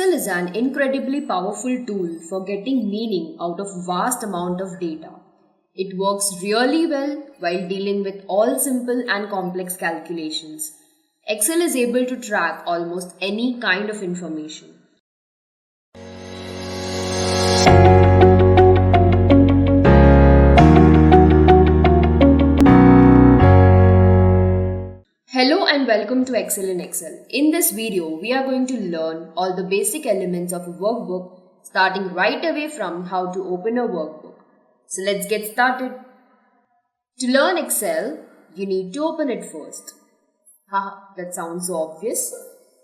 Excel is an incredibly powerful tool for getting meaning out of vast amount of data. It works really well while dealing with all simple and complex calculations. Excel is able to track almost any kind of information. Hello and welcome to Excel in Excel. In this video, we are going to learn all the basic elements of a workbook, starting right away from how to open a workbook. So let's get started. To learn Excel, you need to open it first. Haha, that sounds so obvious.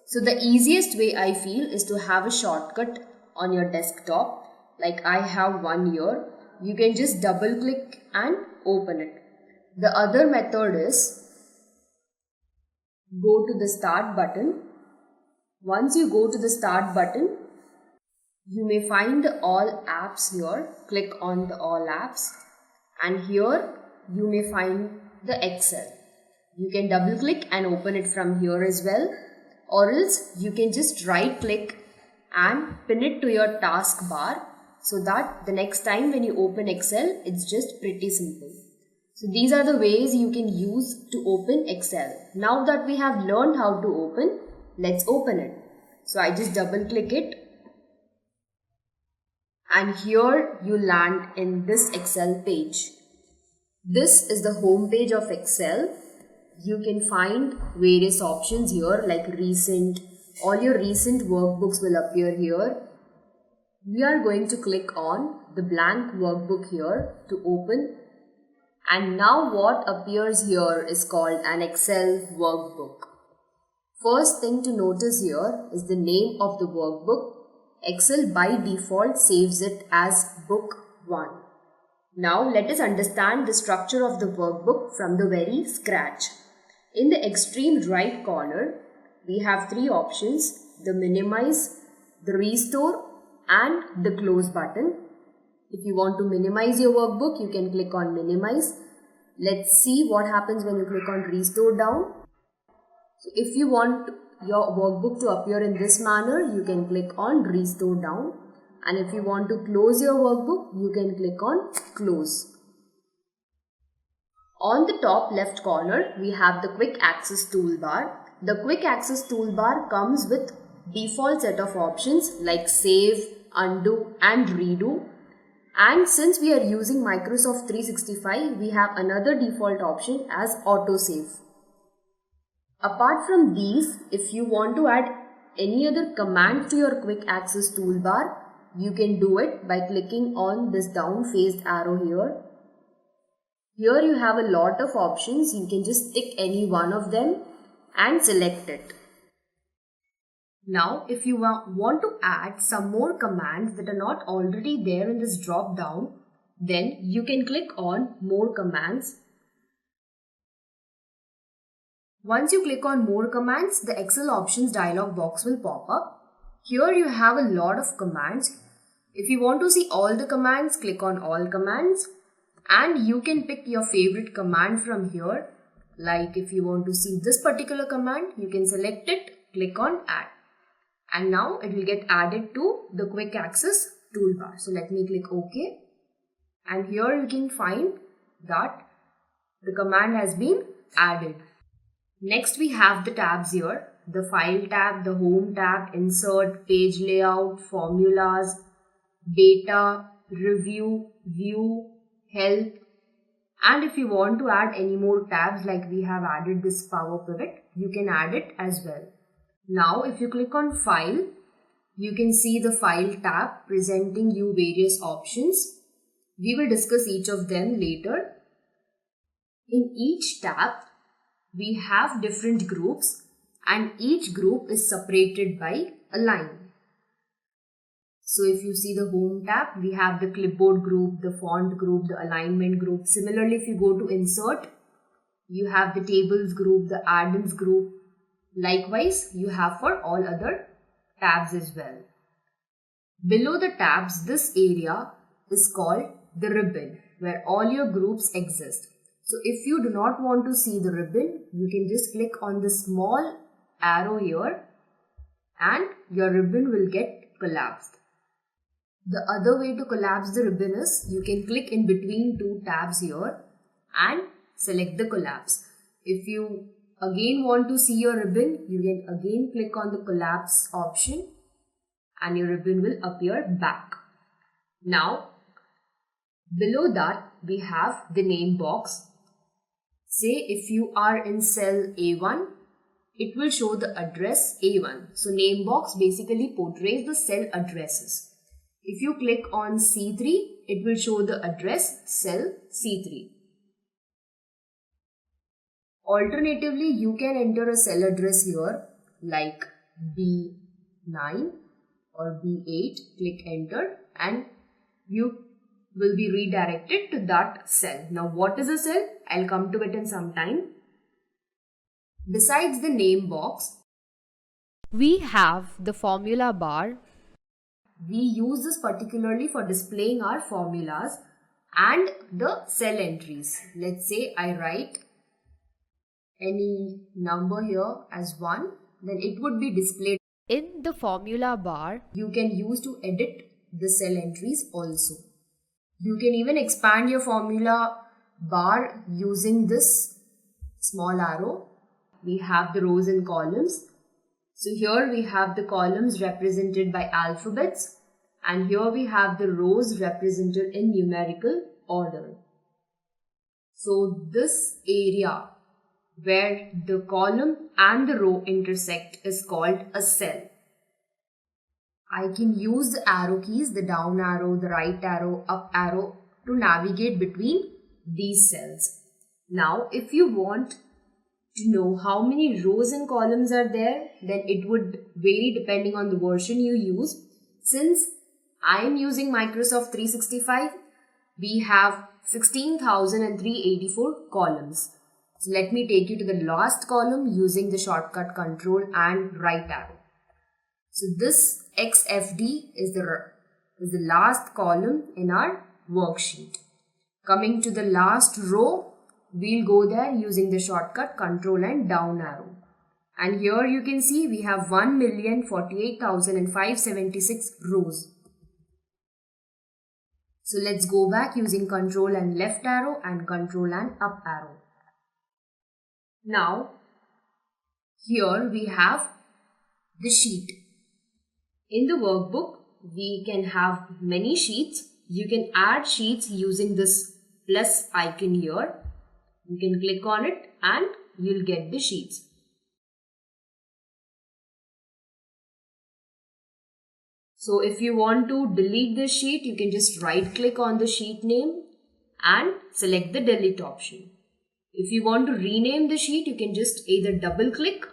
So the easiest way I feel is to have a shortcut on your desktop, like I have one here. You can just double click and open it. The other method is go to the start button. Once you go to the start button, you may find the all apps here. Click on the all apps and here you may find the Excel. You can double click and open it from here as well, or else you can just right click and pin it to your taskbar so that the next time when you open Excel, it's just pretty simple. So these are the ways you can use to open Excel. Now that we have learned how to open, let's open it. So I just double click it and here you land in this Excel page. This is the home page of Excel. You can find various options here like recent. All your recent workbooks will appear here. We are going to click on the blank workbook here to open. And now what appears here is called an Excel workbook. First thing to notice here is the name of the workbook. Excel by default saves it as book 1. Now let us understand the structure of the workbook from the very scratch. In the extreme right corner, we have 3 options: the minimize, the restore and the close button. If you want to minimize your workbook, you can click on minimize. Let's see what happens when you click on restore down. So if you want your workbook to appear in this manner, you can click on restore down. And if you want to close your workbook, you can click on close. On the top left corner, we have the quick access toolbar. The quick access toolbar comes with default set of options like save, undo and redo. And since we are using Microsoft 365, we have another default option as autosave. Apart from these, if you want to add any other command to your quick access toolbar, you can do it by clicking on this down faced arrow here. Here you have a lot of options. You can just tick any one of them and select it. Now, if you want to add some more commands that are not already there in this drop down, then you can click on more commands. Once you click on more commands, the Excel options dialog box will pop up. Here you have a lot of commands. If you want to see all the commands, click on all commands and you can pick your favorite command from here. Like if you want to see this particular command, you can select it, click on add. And now it will get added to the quick access toolbar. So let me click OK. And here you can find that the command has been added. Next we have the tabs here. The file tab, the home tab, insert, page layout, formulas, data, review, view, help. And if you want to add any more tabs like we have added this power pivot, you can add it as well. Now if you click on file, you can see the file tab presenting you various options. We will discuss each of them later. In each tab, we have different groups and each group is separated by a line. So if you see the home tab, we have the clipboard group, the font group, the alignment group. Similarly, if you go to insert, you have the tables group, the add-ins group. Likewise, you have for all other tabs as well. Below the tabs, this area is called the ribbon, where all your groups exist. So if you do not want to see the ribbon, you can just click on the small arrow here and your ribbon will get collapsed. The other way to collapse the ribbon is you can click in between two tabs here and select the collapse. If you again want to see your ribbon, you can again click on the collapse option and your ribbon will appear back. Now, below that we have the name box. Say if you are in cell A1, it will show the address A1. So name box basically portrays the cell addresses. If you click on C3, it will show the address cell C3. Alternatively, you can enter a cell address here like B9 or B8, click enter and you will be redirected to that cell. Now what is a cell? I'll come to it in some time. Besides the name box, we have the formula bar. We use this particularly for displaying our formulas and the cell entries. Let's say I write any number here as 1, then it would be displayed in the formula bar. You can use to edit the cell entries also. You can even expand your formula bar using this small arrow. We have the rows and columns. So here we have the columns represented by alphabets and here we have the rows represented in numerical order. So this area where the column and the row intersect is called a cell. I can use the arrow keys, the down arrow, the right arrow, up arrow to navigate between these cells. Now if you want to know how many rows and columns are there, then it would vary depending on the version you use. Since I am using Microsoft 365, we have 16,384 columns. So let me take you to the last column using the shortcut control and right arrow. So this XFD is the last column in our worksheet. Coming to the last row, we'll go there using the shortcut control and down arrow. And here you can see we have 1,048,576 rows. So let's go back using control and left arrow and control and up arrow. Now, here we have the sheet. In the workbook, we can have many sheets. You can add sheets using this plus icon here. You can click on it and you'll get the sheets. So if you want to delete the sheet, you can just right click on the sheet name and select the delete option. If you want to rename the sheet, you can just either double click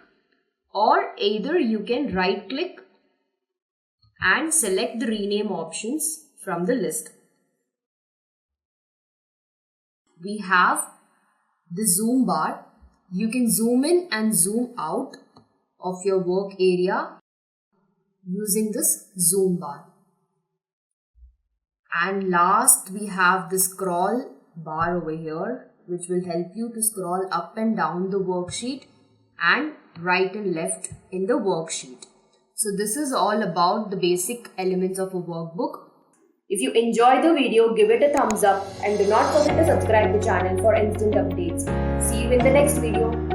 or either you can right click and select the rename options from the list. We have the zoom bar. You can zoom in and zoom out of your work area using this zoom bar. And last we have the scroll bar over here, which will help you to scroll up and down the worksheet and right and left in the worksheet. So this is all about the basic elements of a workbook. If you enjoyed the video, give it a thumbs up and do not forget to subscribe the channel for instant updates. See you in the next video.